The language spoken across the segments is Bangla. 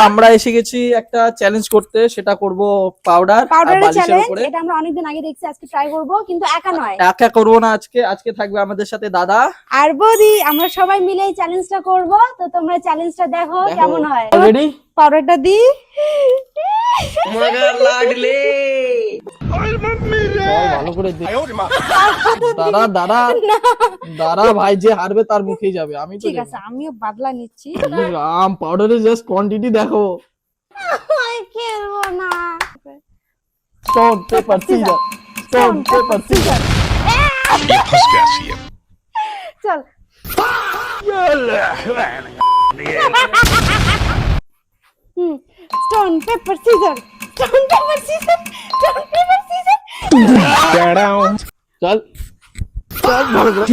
আমরা এসে গেছি একটা চ্যালেঞ্জ করতে, সেটা করব পাউডার আর পাউডারের বালিশের চ্যালেঞ্জ। উপরে। এটা আমরা অনেকদিন আগে দেখছি, আজকে ট্রাই করব, কিন্তু একা নয়, একা করব না আজকে। আজকে থাকবে আমাদের সাথে দাদা আর বৌদি। আমরা সবাই মিলে এই চ্যালেঞ্জটা করব। তো তোমরা চ্যালেঞ্জটা দেখো কেমন হয়। রেডি? পাউডারটা দি। मगर लाडले ভালো করে দে। দাঁড়া দাঁড়া দাঁড়া ভাই, যে হারবে তার মুখেই যাবে। আমি তো ঠিক আছে, আমিও বাদলা নিচ্ছি। আম পাউডারের জাস্ট কোয়ান্টিটি দেখো। আমি খেলবো না। Stone paper scissor, stone paper scissor. ये फंस गया सीएम। চল। Stone paper scissor, stone paper scissor, stone paper scissor. চল চল ভালো করে।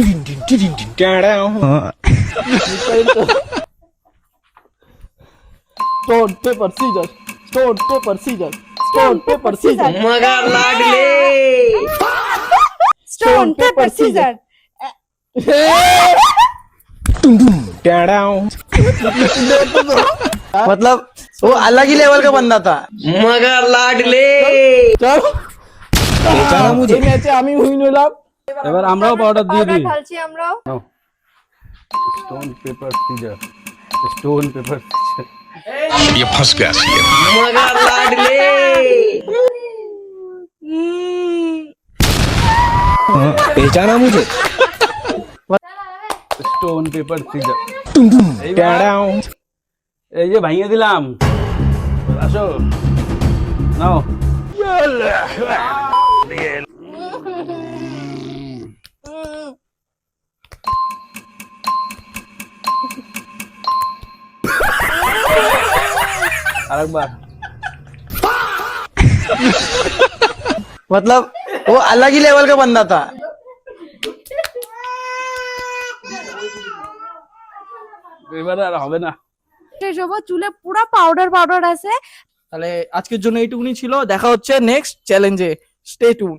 Stone paper scissor, stone paper scissor, stone paper scissor. मगर लाडले স্টোন পেপার সিজার। मतलब वो अलग ही लेवल का बंदा था। मगर लाडले চল এই ম্যাচে আমি উইন হলাম। এবার আমরাও পাউডার দিয়ে পাউডার দিই। ঢালছি আমরাও। Stone paper scissor, stone paper scissor. ये फंस गया सीएम। मगर लाडले पहचाना मुझे? Stone paper scissor. এই যে ভাঙিয়ে দিলাম, আসো নাও। আরেকবার। मतलब वो अलग ही लेवल का बंदा था। এবারে আর হবে না। শেষ হবো, চুলে পুরো পাউডার পাউডার আছে। তাহলে আজকের জন্য এইটুকুনি ছিল। দেখা হচ্ছে নেক্সট চ্যালেঞ্জে। Stay tune.